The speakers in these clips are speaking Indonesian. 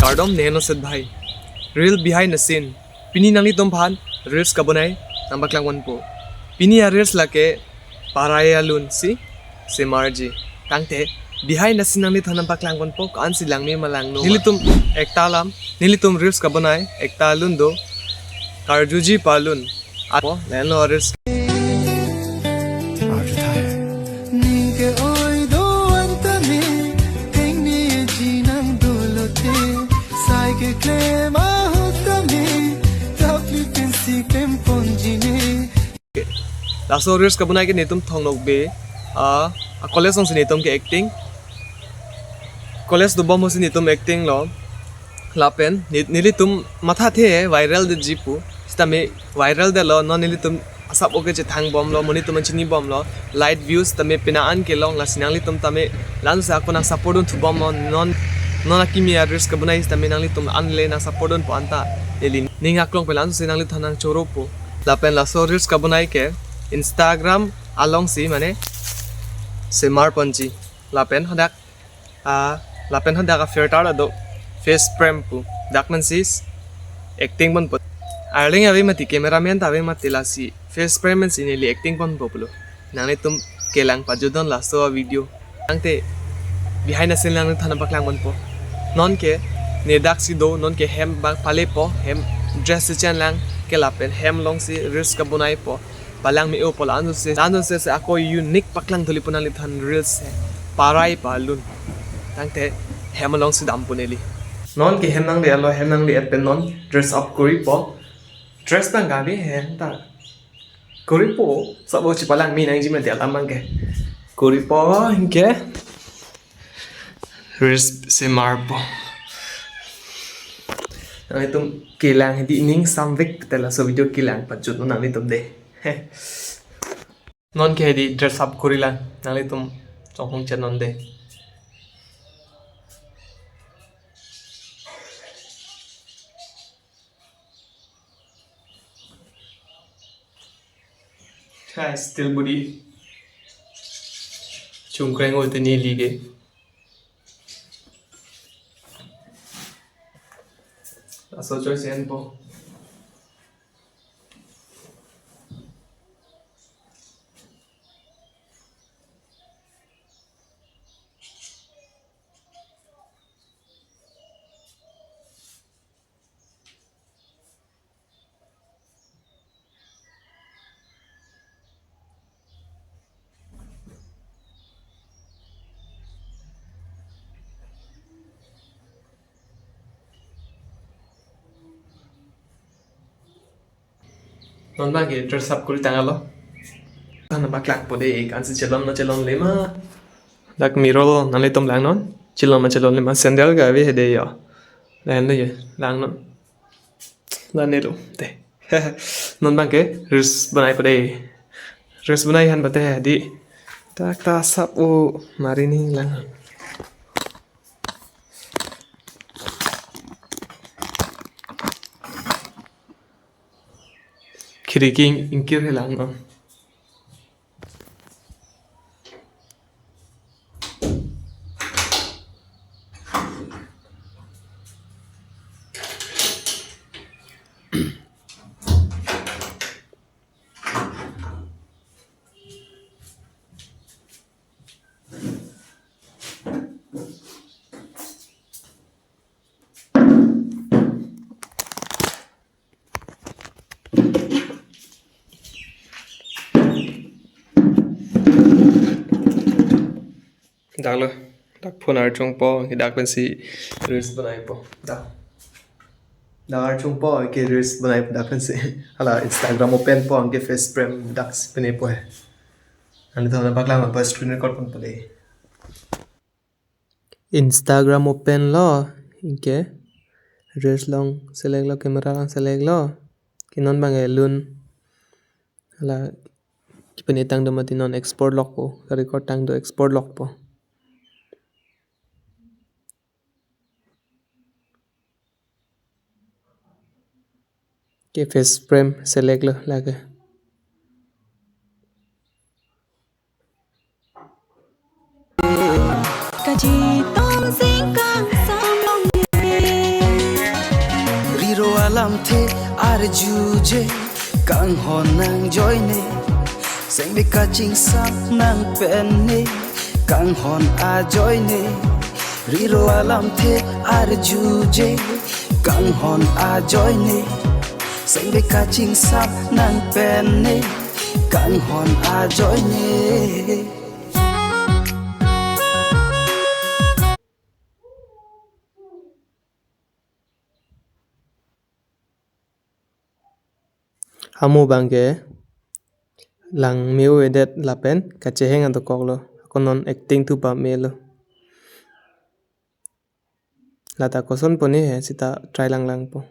cardom neno set bhai real behind the scene pini nangli tom phan reels kabonai nambak langwan po pini reels lake PARAI alun si marji tangte behind the scene nangli thanam pak langwan po kan si langni malang no nilitum ekta lam nilitum reels kabonai ekta alun do karjuji palun apo neno reels laso reels kabunai ke netum thongnok be college song netum ke acting college do bom hosi netum acting lo lapen nilitum matha the viral de jipu stame viral de lo non nilitum asap oke je thang bom lo moni tum chini bom lo light views tame pinaan ke long la sinang litum tame lan sa ko na support un thu bom lo non akimi reels kabunai stame nang litum anle na support un po anta eli ninga klong pelan sinang lit thanang choro po lapen laso reels kabunai ke Instagram along si mane semar panji lapen hadak filter ado face frame pu dakman sis acting bon pot arling avi mati cameraman tavi matila si face frame men sinili acting bon populo nang tum kelang pajudon laso video angte behind the scene lang thana baklang bon po non ke ne dak si do non ke hem bang pale po hem dress chan lang ke lapen hem long si reels ka bunai po palang mi opol anu se ako unique paklang tholi punali than reels se PARAI palun tangte hem long si dam puneli non ke hem nang le alo hem nang le pen non dress up kori po dress bang gabi hem ta kori po sabo chi palang mi nang ji me del amang ke kori po hinke reels se mar po nang itum kilang di ning samvik tela so video kilang pajut nang itum de non ke di dress up korilan nang itum chong chen non de still body chung kreng oi te ni lige so choice en po non bang ke dress up kuri tangalo tan baklak pode ek ansi chelon le ma dak mirol nan le tom lang non chelon le ma sandal ga ve de yo lan le lang non lan ne do de non bang ke ris banai pode ris banai han bate di tak ta sap o marini lang kiriking ingkir hilang non dak phone ar chung po ki dak pen si reels banai po dak ar chung po ki reels banai dak pen si hala Instagram open po ang ke face frame dak pene po hai ani thona bakla ma pa screen record pon pale Instagram open lo inke reels long select lo camera lang select lo kinon bang lun hala kipene tang do mati non export lock po record tang do export lock po के face frame select लो लागे Cả chỉ tông sinh càng sao lòng nhẹ alam the arjuje kang hon nang joy ne seng be ka ching sam nang pen ne kang hon a joy ne riro alam the arjuje kang hon a joy ne seng be ka ching sam nang pen ne kang hon a joy ne. Hamu bangke lang meu edet lapen kaceheng anto koklo konon acting tu pa melo lata koson poni he sita try lang po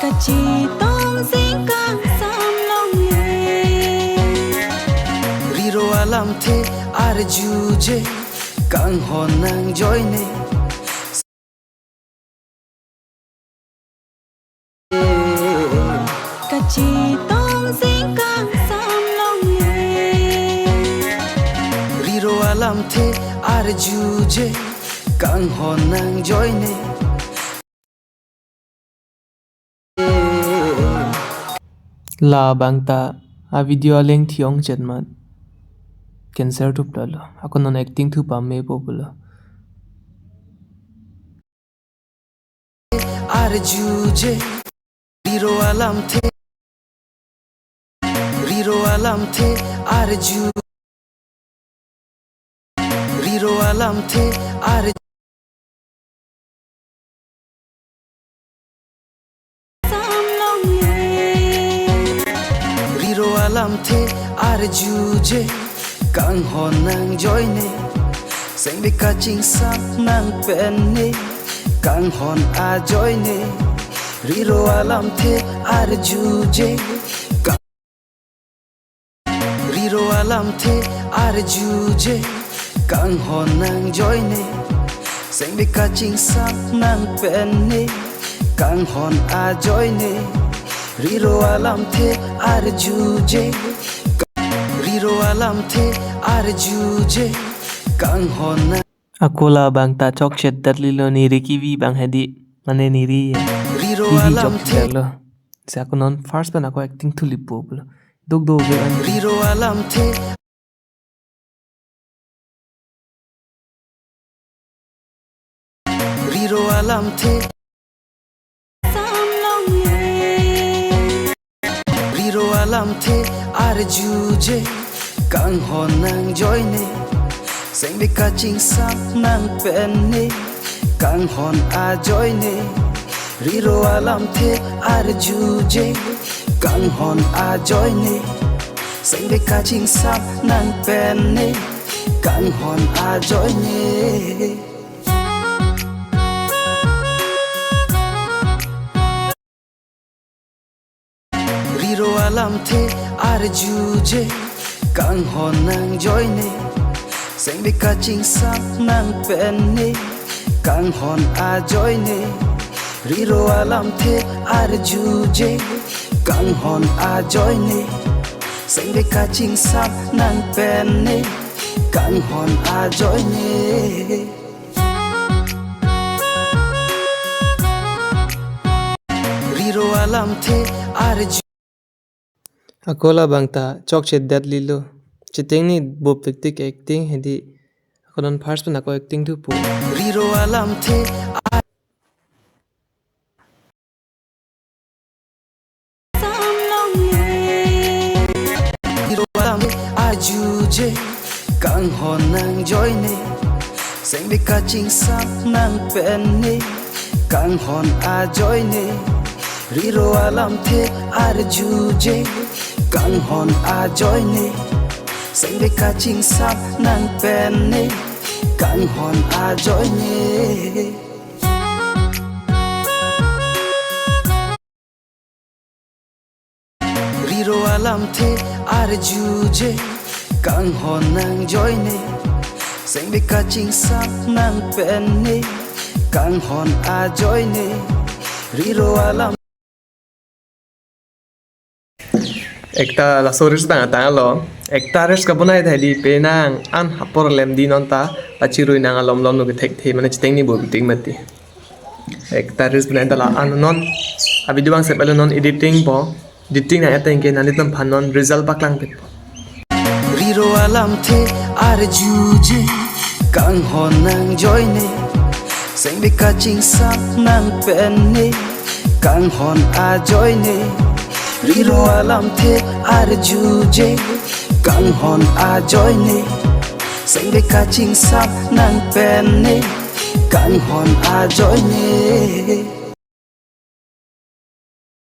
Kachi tong sing kang sam long ye riro alam the arjuje kang hon nang joy ne Kachi tong sing kang sam long ye riro alam the arjuje kang hon nang joy ne la bangta a video leng thiong chetmat cancer tu plalo akonon acting tu pa me populo arjuje riro alam the arju riro alam the arju sam long ye riro alam the arjuje kang hon nang joy ne seng be ka ching sam nang pen ne kang hon a joy ne riro alam the arjuje riro alam the arjuje kang hon nang joy ne seng be ka ching sam nang pen ne kang hon a joy ne riro alam the arjuje riro alam the arjuje kang hon nang akola bangta chok chet datlilo niri kiwi bang hedi mane niri riro kiwi alam chok the lo sa akonon first ban ako acting tu lipo pulo dog do ve an riro alam the riro alam the sam long ye riro alam the arjuje kang hon nang joy ne seng be ka ching sam nang pen ne kang hon a joy ne riro alam the arjuje kang hon a joy ne seng be ka ching sam nang pen ne kang hon a joy ne riro alam the arjuje kang hon nang joy ne seng be ka ching sam nang pen ne kang hon a joy ne riro alam the arjuje kang hon a joy ne seng be ka ching sam nang pen ne kang hon a joy ne riro alam the arju akola bangta chok chet datlilo chiteng ni bob tik acting hedi akonon first ban ako acting tu po riro alam the sam long ye riro alam arjuje kang hon nang joy ne seng be ka ching sam nang pen ne kang hon a joy ne riro alam the arjuje kang hon a joy ne seng be ka ching sam nang pen ne kang hon a joy ne riro alam the arjuje kang hon nang joy ne seng be ka ching sam nang pen ne kang hon a joy ne riro alam একটা লাসোরিস tanga lo একটা race ka bunai thai di pe nang an hapor lem di non ta pachirui nang alom lom no ke thek the mane chiteng ni bo biting mati একটা race bunai ta la an non abi diwang se pelo non editing na ateng ke nanit nam phan non result paklang pet Riro alam the ar juje kang hon nang joy ne Seng be kaching sap nang pen ne kang hon a joy ne Riro alam the ar juje kang hon a joy ne Seng be kaching sap nang pen ne kang hon a joy ne